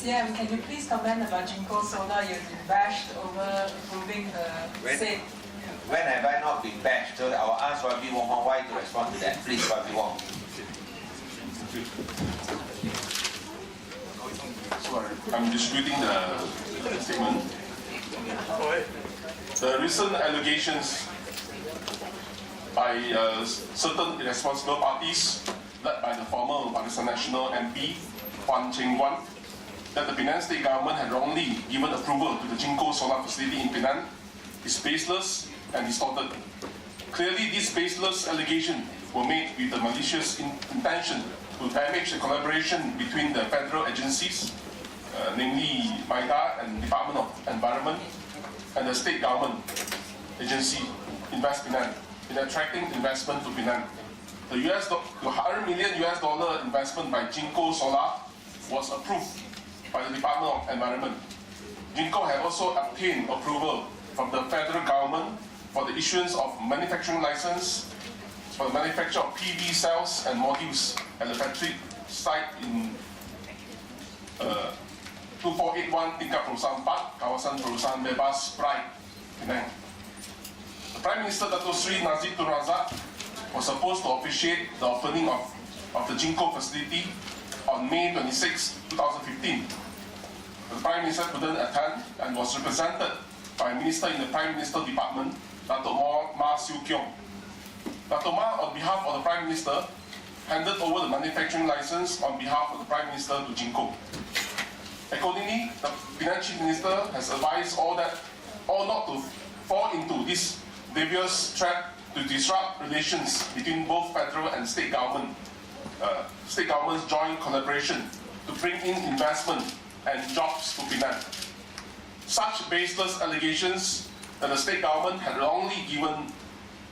CM, can you please comment about Jinko Solar? You've been bashed over approving the sale. When have I not been bashed? So I will ask YB Wong Wai to respond to that. Please, YB Wong. I'm disputing the statement. The recent allegations by certain irresponsible parties, led by the former Pakistan National MP, Kwan Cheng Kwan, that the Penang State Government had wrongly given approval to the Jinko Solar facility in Penang is baseless and distorted. Clearly, these baseless allegations were made with the malicious intention to damage the collaboration between the federal agencies, namely MIDA and Department of Environment, and the state government agency, Invest Penang, in attracting investment to Penang. The $100 million investment by Jinko Solar was approved by the Department of Environment. Jinko had also obtained approval from the federal government for the issuance of manufacturing license for the manufacture of PV cells and modules at the factory site in 2481 Tingkat Perusahaan 4, Kawasan Perusahaan Bebas Pride, Penang. The Prime Minister Dato Sri Najib Tun Razak was supposed to officiate the opening of the Jinko facility on May 26, 2015. The Prime Minister couldn't attend and was represented by a minister in the Prime Minister Department, Dato Ma Siu Kiong. Dato Ma, on behalf of the Prime Minister, handed over the manufacturing license on behalf of the Prime Minister to Jinko. Accordingly, the Finance Chief Minister has advised all not to fall into this devious trap to disrupt relations between both federal and state governments' joint collaboration to bring in investment and jobs to Penang. Such baseless allegations that the state government had wrongly given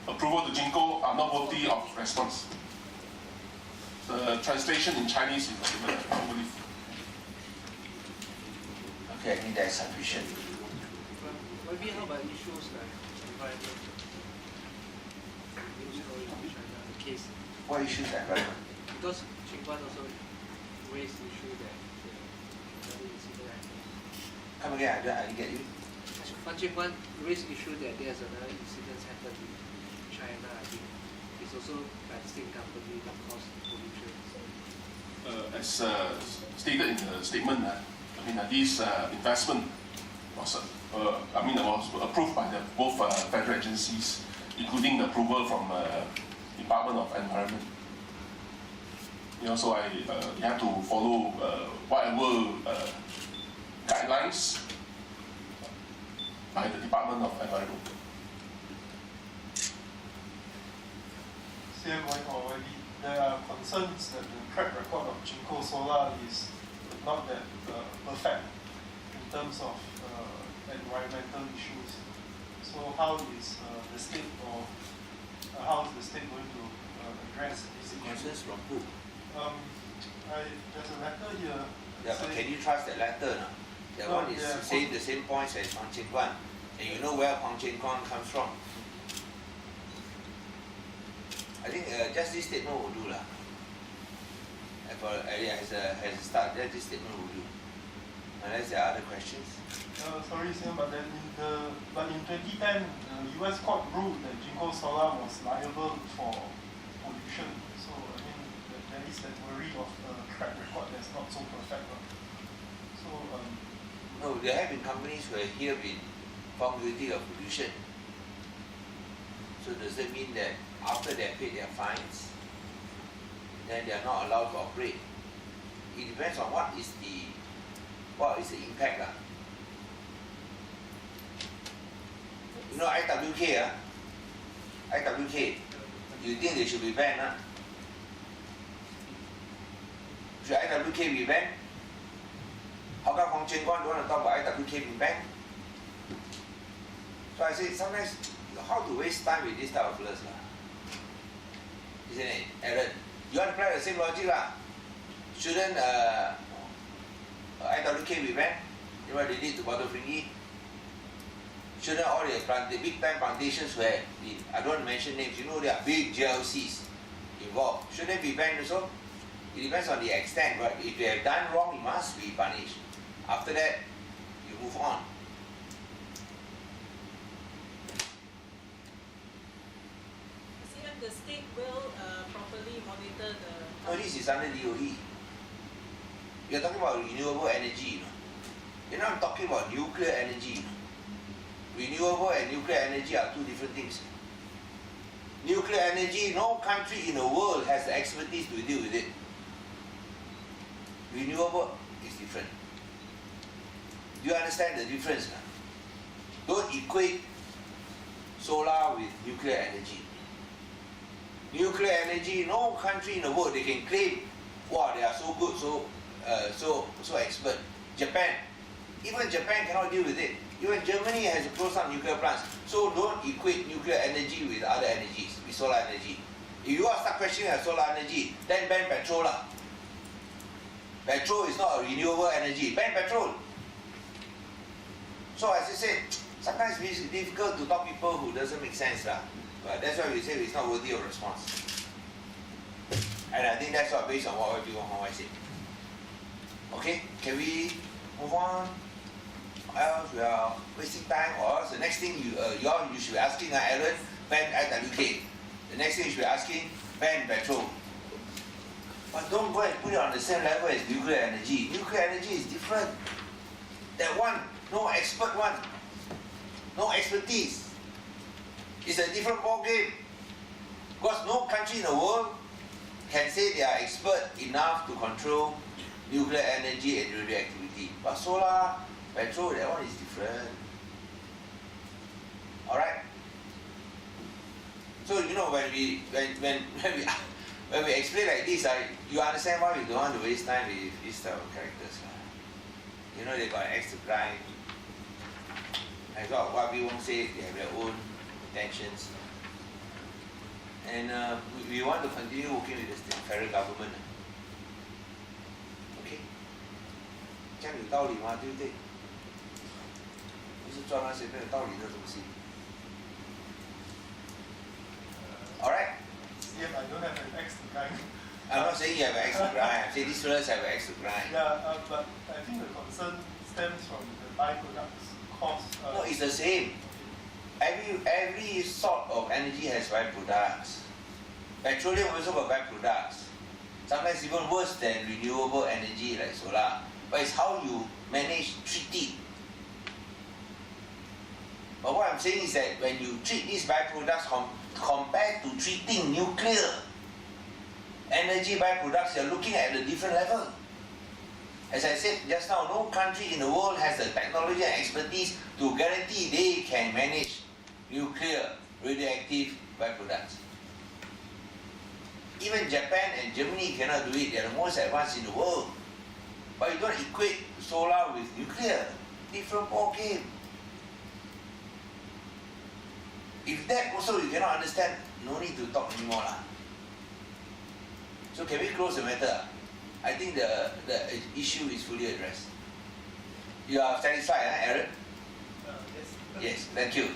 approval to Jinko are not worthy of response. The translation in Chinese is given, I believe. Okay, I think that is sufficient. Maybe how about issues like environment? The case. What issues are environment? Because Cheng Kwan also raised the issue that the incident happened. Come again, I didn't get you. Cheng Kwan raised the issue that there's another incident happened in China, I think. It's also by the state company that caused pollution. As stated in the statement, this investment was, was approved by both federal agencies, including the approval from Department of Environment. So you have to follow whatever guidelines by the Department of Environment. There are concerns that the track record of Jinko Solar is not that perfect in terms of environmental issues. So how is the state going to address these issues? Concerns from who? There's a letter here. Yeah, but can you trust that letter? No? That one is saying the same points as Kwan Cheng Kwan, and you know where Kwan Cheng Kwan comes from. I think just this statement will do lah. As a start, just this statement will do. Unless there are other questions. Sorry, sir, but then in 2010, the U.S. court ruled that Jinko Solar was liable for pollution. So there is that worry of a track record that's not so perfect. So no, there have been companies who have here been found guilty of pollution. So does that mean that after they have paid their fines, then they are not allowed to operate? It depends on what is the impact. IWK, you think they should be banned? Should IWK be banned? How come Kwan Cheng Kwan don't want to talk about IWK being banned? So I say sometimes, how to waste time with this type of fellas? Isn't it, Aaron? You want to apply the same logic lah? Shouldn't IWK be banned? You know what they did to Batu Fringi? Shouldn't all the big time plantations where I don't want to mention names, there are big GLCs involved. Shouldn't they be banned also? It depends on the extent, but if they have done wrong, it must be punished. After that, you move on. CM, the state will properly monitor the. No, this is under DOE. You're talking about renewable energy, you know. You're not talking about nuclear energy. You know. Renewable and nuclear energy are two different things. Nuclear energy, no country in the world has the expertise to deal with it. Renewable is different. Do you understand the difference? Don't equate solar with nuclear energy. Nuclear energy, no country in the world, they can claim, wow, they are so good, so expert. Japan, even Japan cannot deal with it. Even Germany has closed down nuclear plants. So don't equate nuclear energy with other energies, with solar energy. If you are start questioning solar energy, then ban petrol lah. Petrol is not a renewable energy. Ban petrol. So as I said, sometimes it's difficult to talk people who doesn't make sense lah. But that's why we say it's not worthy of response. And I think that's what based on what everyone said. Okay, can we move on? Else we are wasting time, or else the next thing you should be asking Aaron, ban IWK. The next thing you should be asking, ban petrol. But don't go and put it on the same level as nuclear energy. Nuclear energy is different. That one, no expert one, no expertise. It's a different ball game. Because no country in the world can say they are expert enough to control nuclear energy and radioactivity. But solar, petrol, that one is different. Alright? So you know when we explain like this, you understand why we don't want to waste time with this type of characters. You know they got extra grind. As what we won't say, they have their own intentions. And we want to continue working with the federal government. Okay? 这样有道理吗？对不对？不是专那些没有道理的东西。Alright? CM, I don't have an X to grind. I'm not saying you have an extra grind. I'm saying these fellas have an extra grind. Yeah, but I think the concern stems from the byproducts cost. No, it's the same. Every sort of energy has byproducts. Petroleum also got byproducts. Sometimes even worse than renewable energy like solar. But it's how you manage, treat it. But what I'm saying is that when you treat these byproducts compared to treating nuclear energy byproducts, you're looking at a different level. As I said just now, no country in the world has the technology and expertise to guarantee they can manage nuclear radioactive byproducts. Even Japan and Germany cannot do it. They are the most advanced in the world. But you don't equate solar with nuclear. Different ball game. If that also you cannot understand, no need to talk anymore lah. So can we close the matter? I think the issue is fully addressed. You are satisfied, Aaron? Yes. Yes, thank you.